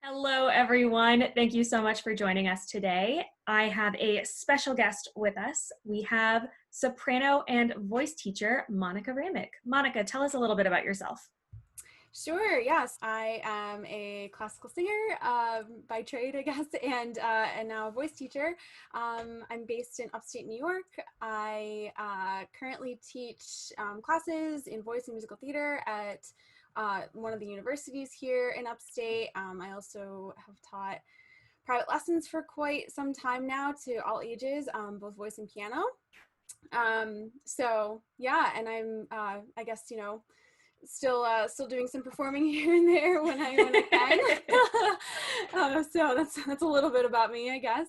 Hello, everyone. Thank you so much for joining us today. I have a special guest with us. We have soprano and voice teacher, Monica Ramich. Monica, tell us a little bit about yourself. Sure, yes. I am a classical singer by trade, I guess, and now a voice teacher. I'm based in upstate New York. I currently teach classes in voice and musical theater at one of the universities here in upstate. I also have taught private lessons for quite some time now to all ages, both voice and piano. So yeah, and I'm I guess still doing some performing here and there when I can. So that's a little bit about me, I guess.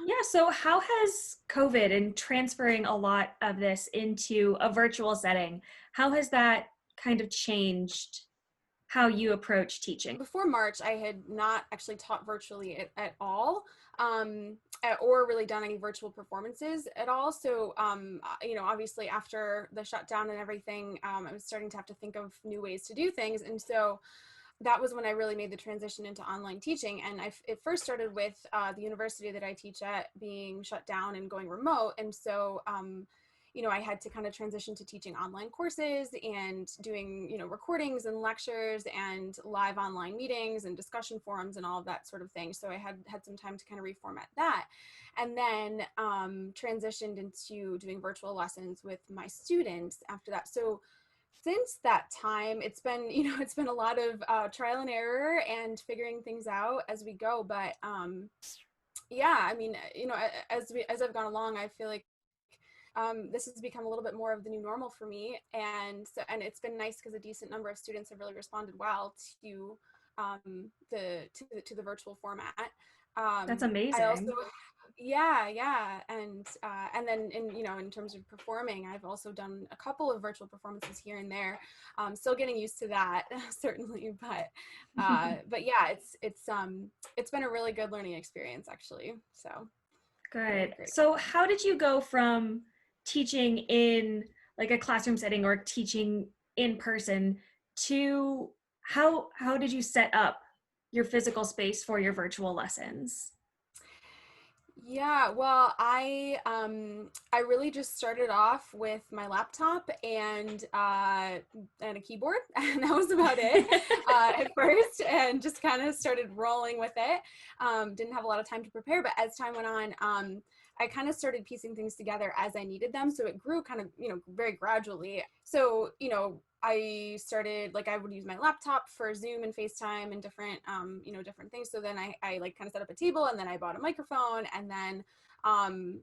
Yeah, so how has COVID and transferring a lot of this into a virtual setting, how has that kind of changed how you approach teaching? Before March, I had not actually taught virtually at all, or really done any virtual performances at all. So, obviously after the shutdown and everything, I was starting to have to think of new ways to do things. And so that was when I really made the transition into online teaching. And it first started with the university that I teach at being shut down and going remote. And so, I had to kind of transition to teaching online courses and doing, recordings and lectures and live online meetings and discussion forums and all of that sort of thing. So I had some time to kind of reformat that, and then transitioned into doing virtual lessons with my students after that. So since that time, it's been, it's been a lot of trial and error and figuring things out as we go. But yeah, I mean, as I've gone along, I feel like this has become a little bit more of the new normal for me, and it's been nice because a decent number of students have really responded well to the virtual format. That's I also amazing. yeah, and then in terms of performing, I've also done a couple of virtual performances here and there. Still getting used to that certainly, but yeah, it's been a really good learning experience actually. So very Good. great. So how did you go from teaching in like a classroom setting or teaching in person to how did you set up your physical space for your virtual lessons? Yeah, well, I really just started off with my laptop and a keyboard, and that was about it at first, and just kind of started rolling with it. Didn't have a lot of time to prepare, but as time went on, I kind of started piecing things together as I needed them. So it grew kind of, very gradually. So, I started, like, I would use my laptop for Zoom and FaceTime and different, different things. So then I like kind of set up a table, and then I bought a microphone, and then,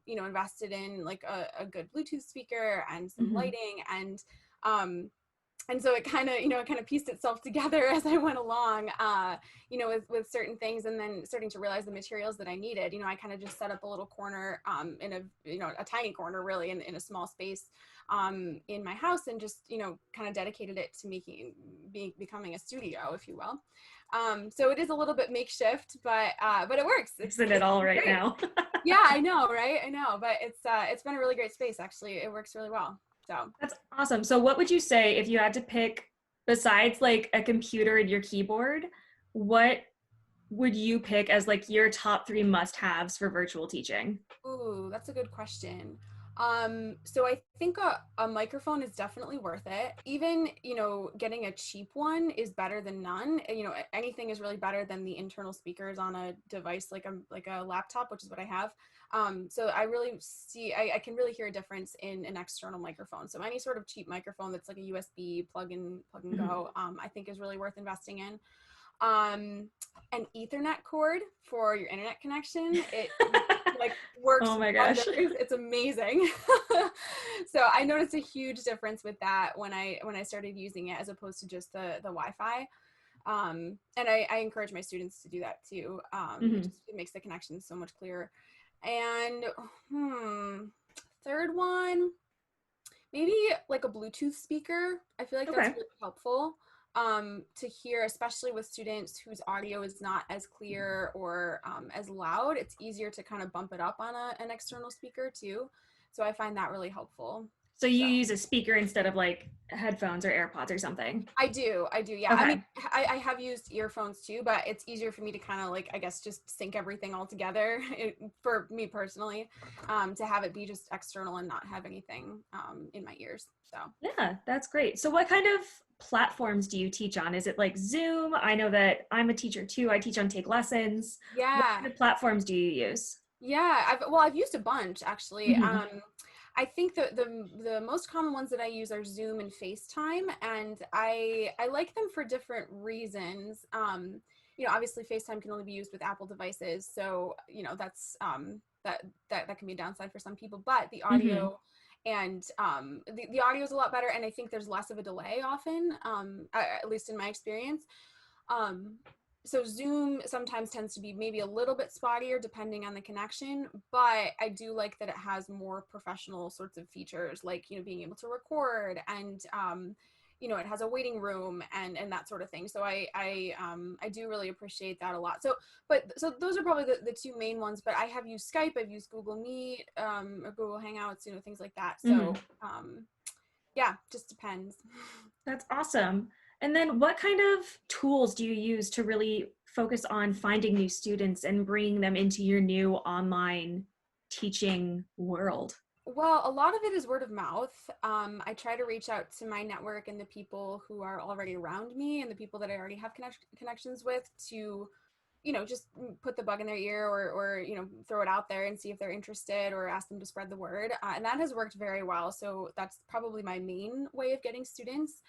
invested in like a good Bluetooth speaker and some Hmm. lighting, um, and so it kind of pieced itself together as I went along, with certain things, and then starting to realize the materials that I needed. I kind of just set up a little corner, in a tiny corner really in a small space, in my house, and just kind of dedicated it to becoming a studio, if you will. So it is a little bit makeshift, but it works. Fixing it It's all been right great. now. Yeah, I know, right? I know, but it's been a really great space actually. It works really well. So. That's awesome. So what would you say if you had to pick besides like a computer and your keyboard, what would you pick as like your top three must-haves for virtual teaching? Ooh, that's a good question. So I think a microphone is definitely worth it. Even, getting a cheap one is better than none. Anything is really better than the internal speakers on a device like a laptop, which is what I have. So I really I can really hear a difference in an external microphone. So any sort of cheap microphone that's like a USB plug and Mhm. go, I think is really worth investing in. um an Ethernet cord for your internet connection. It like works Oh my wonders. gosh. It's amazing. So I noticed a huge difference with that when I started using it as opposed to just the Wi-Fi. And I encourage my students to do that too. Hmm. It makes the connection so much clearer. And third one, maybe like a Bluetooth speaker. I feel like that's Okay. really helpful, to hear, especially with students whose audio is not as clear or as loud. It's easier to kind of bump it up on an external speaker too. So I find that really helpful. So you So use a speaker instead of like headphones or AirPods or something. I do. Yeah. I mean, Okay. I have used earphones too, but it's easier for me to kind of like, I guess, just sync everything all together for me personally, to have it be just external and not have anything in my ears. So Yeah, that's great. So what kind of platforms do you teach on? Is it like Zoom? I know that I'm a teacher too. I teach on Take Lessons. What yeah, kind of platforms do you use? yeah. I've used a bunch actually. Hmm. I think the most common ones that I use are Zoom and FaceTime, and I like them for different reasons. Obviously FaceTime can only be used with Apple devices, so that's that can be a downside for some people. But the Hmm. audio and the audio is a lot better, and I think there's less of a delay often, at least in my experience. Um, so Zoom sometimes tends to be maybe a little bit spottier depending on the connection, but I do like that it has more professional sorts of features, like being able to record, and it has a waiting room and that sort of thing. So I do really appreciate that a lot. So those are probably the two main ones. But I have used Skype, I've used Google Meet, or Google Hangouts, things like that. So Hmm. yeah, just depends. That's awesome. And then what kind of tools do you use to really focus on finding new students and bringing them into your new online teaching world? Well, a lot of it is word of mouth. I try to reach out to my network and the people who are already around me and the people that I already have connections with to, just put the bug in their ear, or throw it out there and see if they're interested, or ask them to spread the word. And that has worked very well. So that's probably my main way of getting students.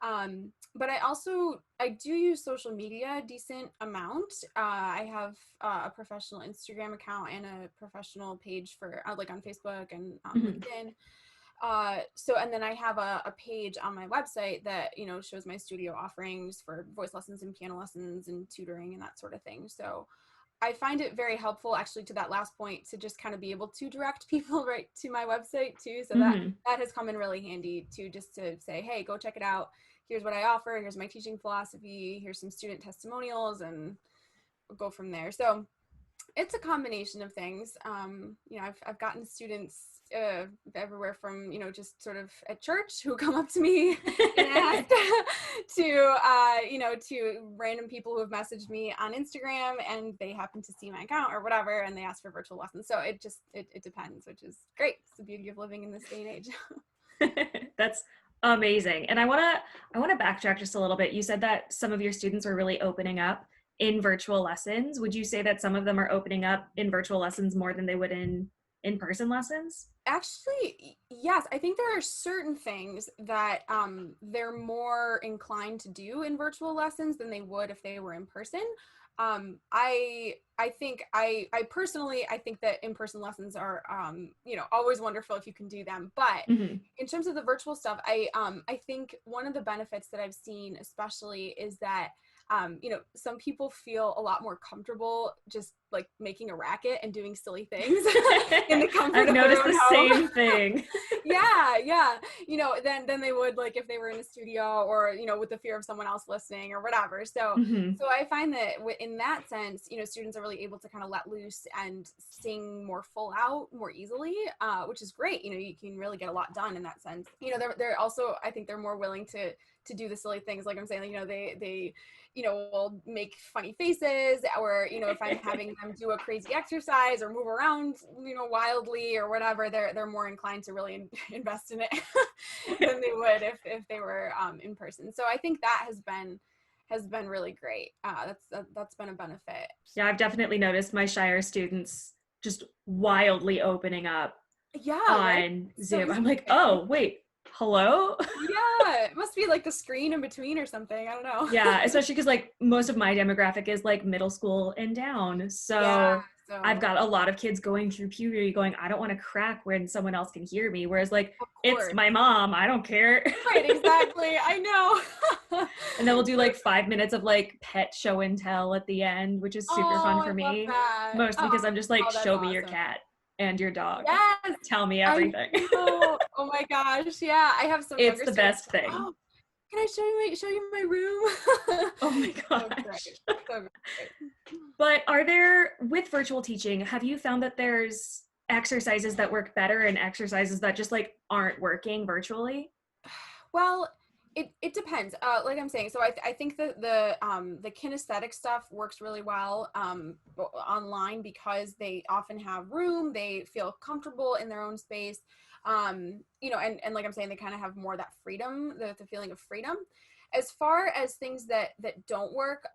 But I do use social media a decent amount. I have a professional Instagram account and a professional page for like on Facebook and on Hmm. LinkedIn. And then I have a page on my website that shows my studio offerings for voice lessons and piano lessons and tutoring and that sort of thing. So I find it very helpful, actually, to that last point, to just kind of be able to direct people right to my website too. So Hmm. that has come in really handy too, just to say, hey, go check it out. Here's what I offer. Here's my teaching philosophy. Here's some student testimonials, and we'll go from there. So it's a combination of things. I've gotten students everywhere from, just sort of at church who come up to me and ask to random people who have messaged me on Instagram and they happen to see my account or whatever, and they ask for virtual lessons. So it depends, which is great. It's the beauty of living in this day and age. That's amazing. And I want to backtrack just a little bit. You said that some of your students are really opening up in virtual lessons. Would you say that some of them are opening up in virtual lessons more than they would in in-person lessons? Actually, yes. I think there are certain things that they're more inclined to do in virtual lessons than they would if they were in person. I think I personally I think that in-person lessons are always wonderful if you can do them. But Hmm. in terms of the virtual stuff, I think one of the benefits that I've seen especially is that some people feel a lot more comfortable just like making a racket and doing silly things in the comfort I've of their noticed own the home. same thing. Yeah. Than they would like if they were in a studio, or with the fear of someone else listening or whatever. So Hmm. so I find that in that sense, students are really able to kind of let loose and sing more full out more easily, which is great. You can really get a lot done in that sense. They're also, I think they're more willing to do the silly things, like I'm saying. They will make funny faces, or if I'm having them do a crazy exercise or move around wildly or whatever, they're more inclined to really invest in it than they would if they were in person. So I think that has been really great. That's been a benefit. Yeah, I've definitely noticed my shyer students just wildly opening up Yeah, right. on So Zoom. easy I'm to like, get into. oh, wait, hello? Yeah, it must be like the screen in between or something. I don't know. Yeah, especially because like most of my demographic is like middle school and down. Yeah, So I've so got a lot of kids going through puberty going, I don't want to crack when someone else can hear me. Whereas like, of it's course. my mom, I don't care. Right, exactly. I know. And then we'll do So like great. 5 minutes of like pet show and tell at the end, which is super fun Oh, I for love me. that. Mostly because I'm just like, Oh, that's show me your awesome. cat and your dog. Yes, Tell me I everything. know. Oh my gosh. Yeah, I have some It's younger the students. best thing. Oh, can I show you my room? Oh my So great. gosh. So great. But are there, with virtual teaching, have you found that there's exercises that work better and exercises that just like aren't working virtually? Well, it depends. Like I'm saying, so I think the kinesthetic stuff works really well online because they often have room, they feel comfortable in their own space, and like I'm saying, they kind of have more that freedom, the feeling of freedom. As far as things that don't work,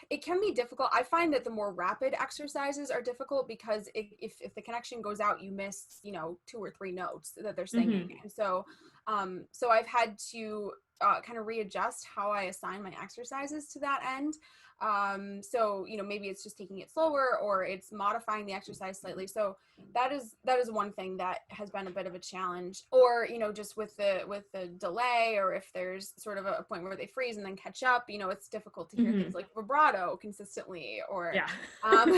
it can be difficult. I find that the more rapid exercises are difficult because if the connection goes out, you miss, 2 or 3 notes that they're singing. Mm-hmm. And so I've had to kind of readjust how I assign my exercises to that end. So, maybe it's just taking it slower or it's modifying the exercise slightly. So that is one thing that has been a bit of a challenge, or, just with the delay, or if there's sort of a point where they freeze and then catch up, it's difficult to hear Mm-hmm. things like vibrato consistently, or Yeah. um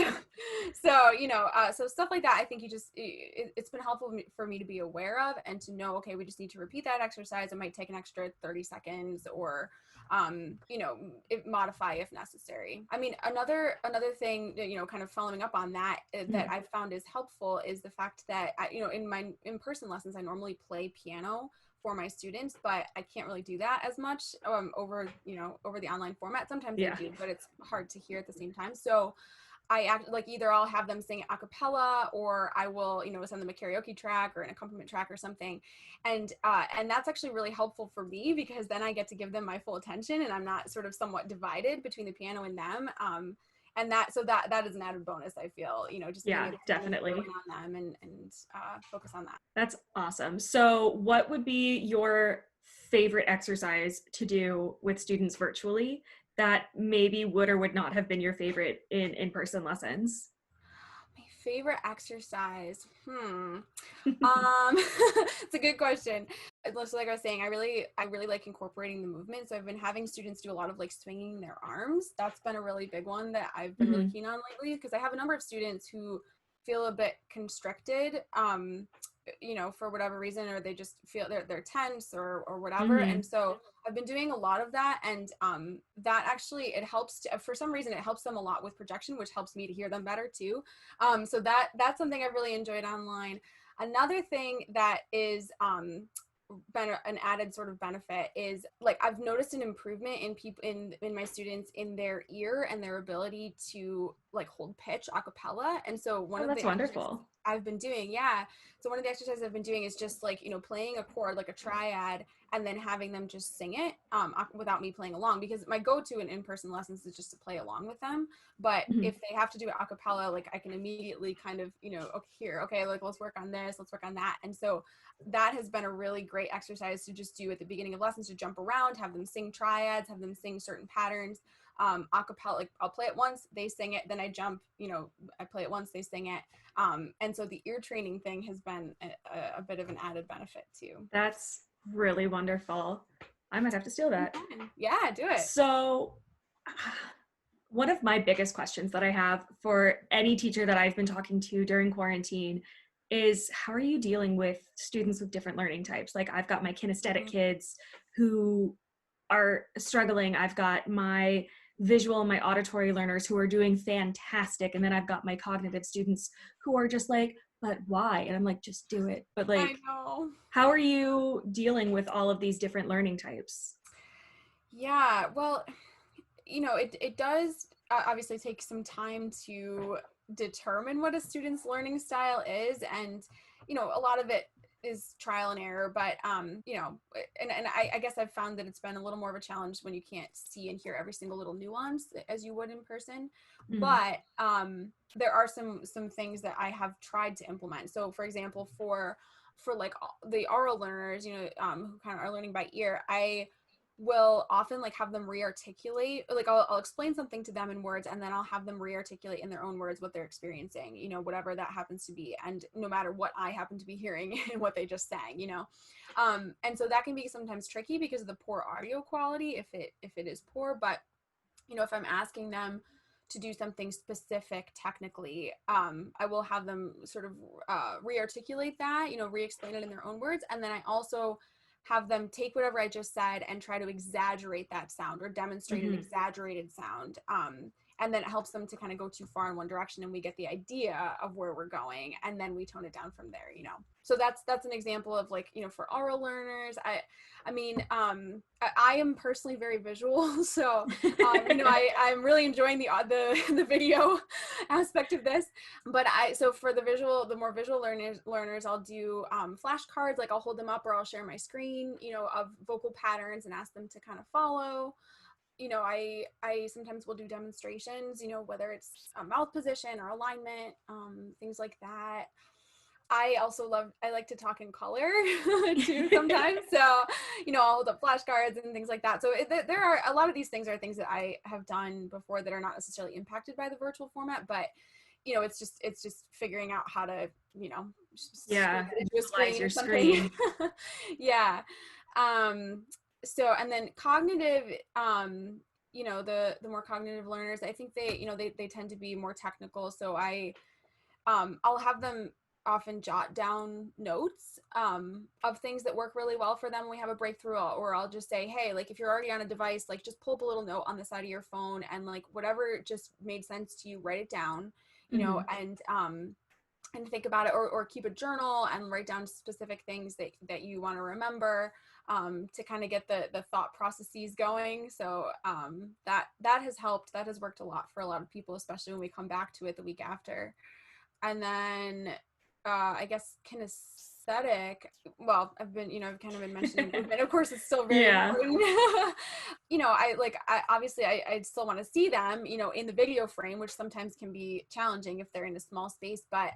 so stuff like that. I think it's been helpful for me to be aware of and to know, okay, we just need to repeat that exercise. It might take an extra 30 seconds, or modify if necessary. I mean, another thing, kind of following up on that, that I've found is helpful is the fact that in my in-person lessons, I normally play piano for my students, but I can't really do that as much over the online format. Sometimes I Yeah. do, but it's hard to hear at the same time. So I act like either I'll have them sing a cappella, or I will, send them a karaoke track or an accompaniment track or something. And that's actually really helpful for me because then I get to give them my full attention and I'm not sort of somewhat divided between the piano and them. And that is an added bonus, I feel, just being Yeah, able to really zero definitely. in on them and focus on that. That's awesome. So, what would be your favorite exercise to do with students virtually that maybe would or would not have been your favorite in in-person lessons? My favorite exercise. It's a good question. So like I was saying, I really like incorporating the movement. So I've been having students do a lot of like swinging their arms. That's been a really big one that I've been really Hmm. keen on lately, because I have a number of students who feel a bit constricted, for whatever reason, or they just feel they're tense or whatever. Hmm. And so I've been doing a lot of that, and that actually, it helps for some reason, it helps them a lot with projection, which helps me to hear them better too. So that's something I've really enjoyed online. Another thing that is been an added sort of benefit is, like, I've noticed an improvement in people in my students, in their ear and their ability to like hold pitch a cappella. And so one Oh, of that's the exercises wonderful. I've been doing, yeah. So one of the exercises I've been doing is just like, playing a chord like a triad and then having them just sing it without me playing along, because my go-to in in-person lessons is just to play along with them. But Mhm. if they have to do it a cappella, like, I can immediately kind of, okay, like, let's work on this, let's work on that. And so that has been a really great exercise to just do at the beginning of lessons, to jump around, have them sing triads, have them sing certain patterns, a cappella. Like, I'll play it once, they sing it, then I jump, I play it once, they sing it. And so the ear training thing has been a bit of an added benefit too. That's really wonderful. I might have to steal You that. can. Yeah, do it. So, one of my biggest questions that I have for any teacher that I've been talking to during quarantine is, how are you dealing with students with different learning types? Like, I've got my kinesthetic Mhm. kids who are struggling. I've got my visual and my auditory learners who are doing fantastic. And then I've got my cognitive students who are just like, but why? And I'm like, just do it. But I like, know. how are you dealing with all of these different learning types? Yeah, well, it does obviously take some time to determine what a student's learning style is, and a lot of it is trial and error. But and I guess I've found that it's been a little more of a challenge when you can't see and hear every single little nuance as you would in person. Mhm. But there are some things that I have tried to implement. So for example, for like the oral learners, who kind of are learning by ear, I will often like have them re-articulate, like I'll explain something to them in words, and then I'll have them re-articulate in their own words what they're experiencing, whatever that happens to be, and no matter what I happen to be hearing and what they just sang. And so that can be sometimes tricky because of the poor audio quality, if it is poor. But if I'm asking them to do something specific technically, I will have them sort of re-articulate that, re-explain it in their own words. And then I also have them take whatever I just said and try to exaggerate that sound, or demonstrate an Mhm. exaggerated sound. and then it helps them to kind of go too far in one direction, and we get the idea of where we're going, and then we tone it down from there, so that's an example of like, for oral learners. I mean, I am personally very visual, so I'm really enjoying the video aspect of this. But so for the more visual learners, I'll do flashcards. Like I'll hold them up, or I'll share my screen, of vocal patterns and ask them to kind of follow. I sometimes will do demonstrations, whether it's a mouth position or alignment, things like that. I like to talk in color too sometimes. So, I'll hold up flashcards and things like that. So there are a lot of these things are things that I have done before that are not necessarily impacted by the virtual format, but it's just figuring out how to, utilize your screen. Yeah. So, and then cognitive, the more cognitive learners, I think they tend to be more technical. So I'll have them often jot down notes of things that work really well for them when we have a breakthrough, or I'll just say, hey, like if you're already on a device, like just pull up a little note on the side of your phone, and like whatever just made sense to you, write it down, and think about it, or keep a journal and write down specific things that you want to remember, to kind of get the thought processes going. So that has helped. That has worked a lot for a lot of people, especially when we come back to it the week after. And then I guess kinesthetic, well, I've kind of been mentioning movement. Of course, it's still very important. I still want to see them, in the video frame, which sometimes can be challenging if they're in a small space. But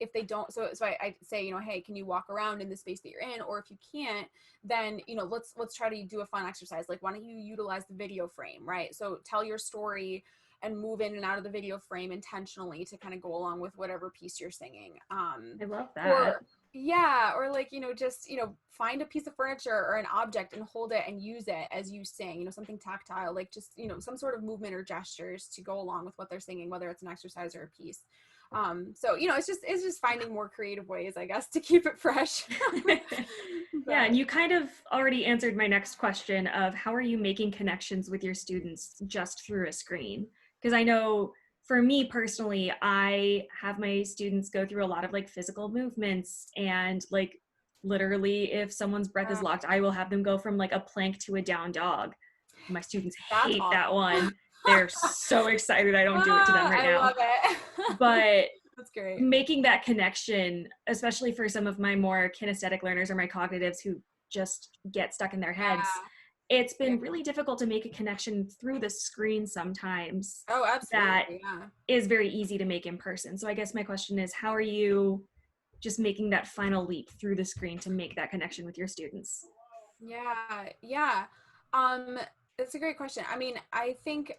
if they don't, so I say, hey, can you walk around in the space that you're in? Or if you can't, then, let's try to do a fun exercise. Like, why don't you utilize the video frame, right? So tell your story and move in and out of the video frame intentionally to kind of go along with whatever piece you're singing. I love that. Or like, just, find a piece of furniture or an object and hold it and use it as you sing, something tactile, like just, some sort of movement or gestures to go along with what they're singing, whether it's an exercise or a piece. So, it's just finding more creative ways, I guess, to keep it fresh. Yeah. And you kind of already answered my next question of how are you making connections with your students just through a screen? Because I know for me personally, I have my students go through a lot of like physical movements, and like literally if someone's breath is locked, I will have them go from like a plank to a down dog. My students hate that one. They're so excited I don't do it to them right now. I love it. But that's great. Making that connection, especially for some of my more kinesthetic learners or my cognitives who just get stuck in their heads, it's been really difficult to make a connection through the screen sometimes. Oh, absolutely. That is very easy to make in person. So I guess my question is, how are you just making that final leap through the screen to make that connection with your students? Yeah. That's a great question. I mean, I think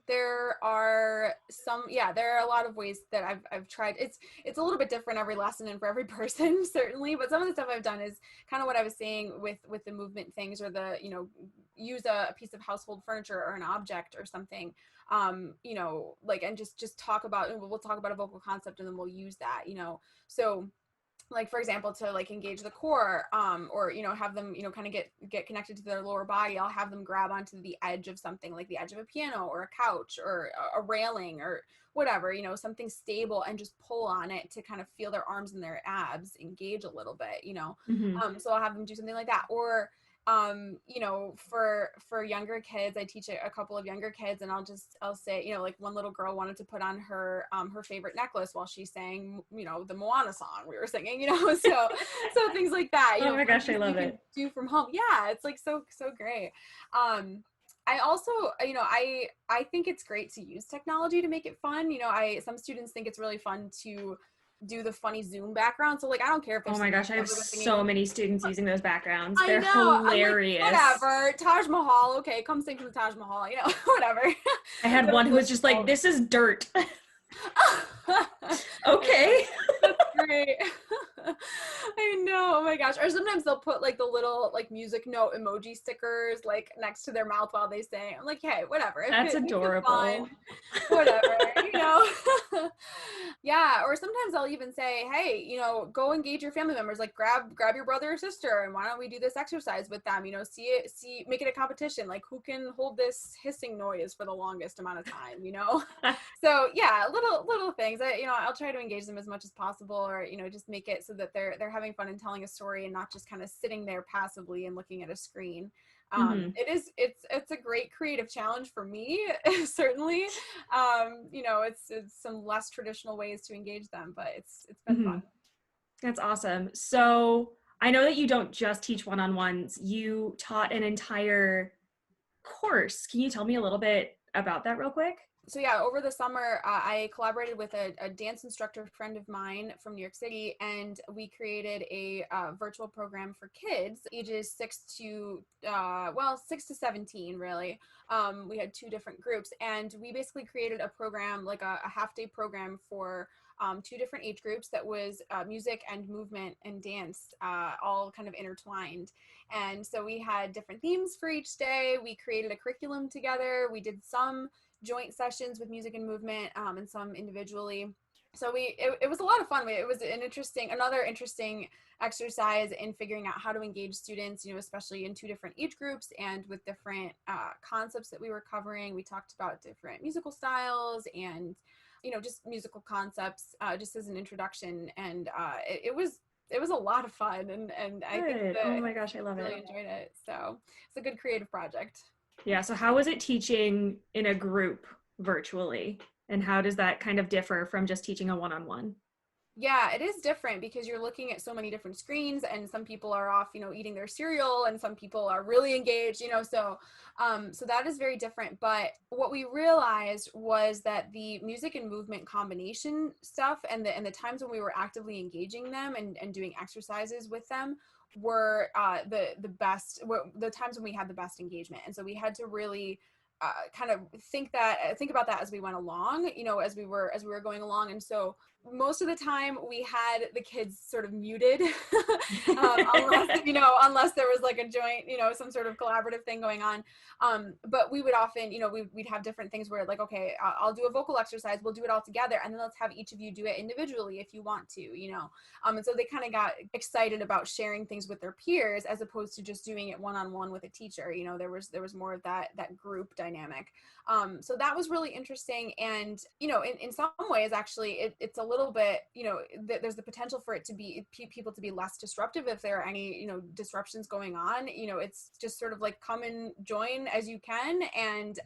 there are a lot of ways that I've tried. It's a little bit different every lesson and for every person, certainly, but some of the stuff I've done is kind of what I was saying with the movement things, or the, use a piece of household furniture or an object or something, like, and just talk about, we'll talk about a vocal concept and then we'll use that, so like, for example, to like engage the core, or, have them, kind of get connected to their lower body, I'll have them grab onto the edge of something, like the edge of a piano or a couch or a railing or whatever, something stable, and just pull on it to kind of feel their arms and their abs engage a little bit, so I'll have them do something like that. Or for younger kids, I teach a couple of younger kids, and I'll say, like, one little girl wanted to put on her favorite necklace while she sang, the Moana song we were singing, so things like that. Oh my gosh, I love it. Do from home. Yeah, it's like so great. I also, I think it's great to use technology to make it fun. Some students think it's really fun to do the funny Zoom background. So like, I don't care if there's, oh my gosh, I have so many students using those backgrounds. They're hilarious. Like, whatever, Taj Mahal, okay, come sing from the Taj Mahal, whatever. I had one who was just like, this is dirt. Okay. That's great. I know. Oh my gosh. Or sometimes they'll put like the little like music note emoji stickers like next to their mouth while they sing. I'm like, hey, whatever. If That's it makes it fun, adorable. whatever, you know. Yeah. Or sometimes I'll even say, hey, you know, go engage your family members. Like grab your brother or sister, and why don't we do this exercise with them? You know, make it a competition. Like who can hold this hissing noise for the longest amount of time, you know? So yeah, little things. I'll try to engage them as much as possible, or just make it so that they're having fun and telling a story and not just kind of sitting there passively and looking at a screen. Hmm. It's a great creative challenge for me, certainly. It's some less traditional ways to engage them, but it's been Hmm. fun. That's awesome. So I know that you don't just teach one-on-ones. You taught an entire course. Can you tell me a little bit about that real quick? So yeah, over the summer, I collaborated with a dance instructor friend of mine from New York City, and we created a virtual program for kids ages 6 to 17, really. We had two different groups, and we basically created a program, like a half-day program for two different age groups that was music and movement and dance, all kind of intertwined. And so we had different themes for each day. We created a curriculum together. We did some joint sessions with music and movement, and some individually. So it was a lot of fun. It was another interesting exercise in figuring out how to engage students, especially in two different age groups and with different concepts that we were covering. We talked about different musical styles and just musical concepts, just as an introduction. And it was a lot of fun, and I think Good. Oh that my gosh, I love really it. enjoyed it. So it's a good creative project. Yeah. So how was it teaching in a group virtually? And how does that kind of differ from just teaching a one-on-one? Yeah, it is different because you're looking at so many different screens, and some people are off, eating their cereal, and some people are really engaged, so that is very different. But what we realized was that the music and movement combination stuff, and the times when we were actively engaging them and doing exercises with them were the best, were the times when we had the best engagement. And so we had to really kind of think about that as we went along, as we were going along. And so most of the time we had the kids sort of muted, unless there was like a joint, some sort of collaborative thing going on. But we would often, we'd have different things where like, okay, I'll do a vocal exercise, we'll do it all together, and then let's have each of you do it individually if you want to, and so they kind of got excited about sharing things with their peers as opposed to just doing it one-on-one with a teacher. There was more of that group dynamic. So that was really interesting. And, in some ways, actually, it's a little bit, there's the potential for it to be people to be less disruptive if there are any, disruptions going on. It's just sort of like come and join as you can. And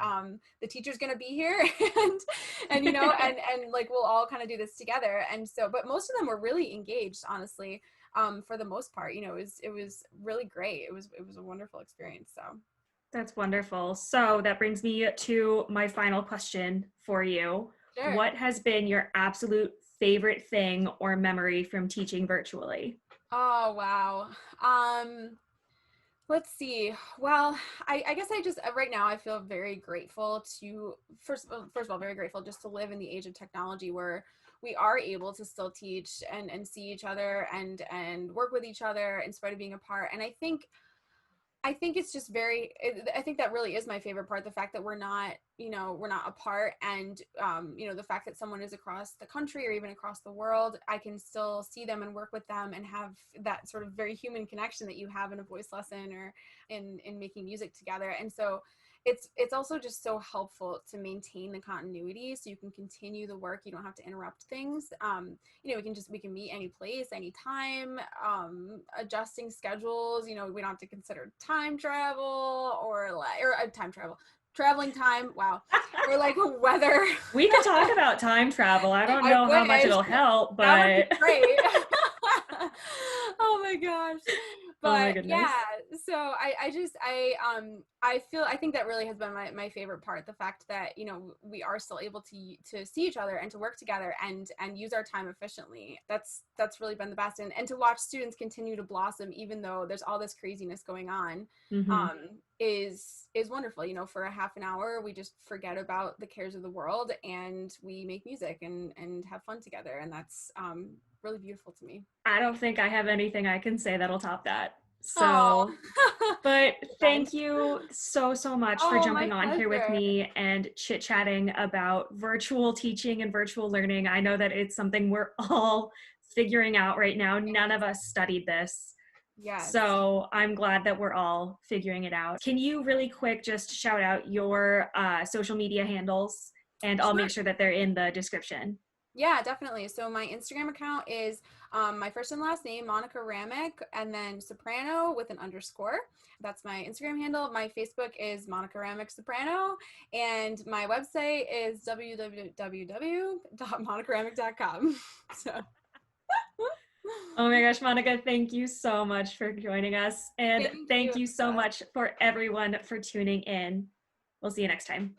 the teacher's going to be here and like, we'll all kind of do this together. And so, but most of them were really engaged, honestly, for the most part. It was really great. It was a wonderful experience. So. That's wonderful. So that brings me to my final question for you. Sure. What has been your absolute favorite thing or memory from teaching virtually? Oh, wow. Let's see. Well, I guess I just right now I feel very grateful to first of all very grateful just to live in the age of technology where we are able to still teach and see each other and work with each other in spite of being apart. And I think it's just I think that really is my favorite part, the fact that we're not apart, and the fact that someone is across the country or even across the world, I can still see them and work with them and have that sort of very human connection that you have in a voice lesson or in making music together. And so it's also just so helpful to maintain the continuity so you can continue the work. You don't have to interrupt things. We can meet any place, anytime, adjusting schedules. We don't have to consider time travel or time travel, traveling time. Wow. Or like weather. We could talk about time travel. I don't I know how much wish. it'll help, That would be but great. Oh my gosh. oh my But goodness. yeah, so I think that really has been my favorite part, the fact that, we are still able to see each other and to work together and use our time efficiently. That's really been the best. And to watch students continue to blossom even though there's all this craziness going on, Hmm. is is wonderful. You know, for a half an hour, we just forget about the cares of the world and we make music and have fun together. And that's really beautiful to me. I don't think I have anything I can say that'll top that. Oh, So, but kind. thank you so, so much for Oh, my jumping on here with pleasure. me and chit chatting about virtual teaching and virtual learning. I know that it's something we're all figuring out right now. None of us studied this. Yes. So I'm glad that we're all figuring it out. Can you really quick just shout out your social media handles? And I'll Sure. make sure that they're in the description. Yeah, definitely. So my Instagram account is my first and last name, Monica Ramich, and then soprano with an underscore. That's my Instagram handle. My Facebook is Monica Ramich Soprano, and my website is www.monicaramich.com. So Oh my gosh, Monica, thank you so much for joining us. And thank you. thank you so much for everyone for tuning in. We'll see you next time.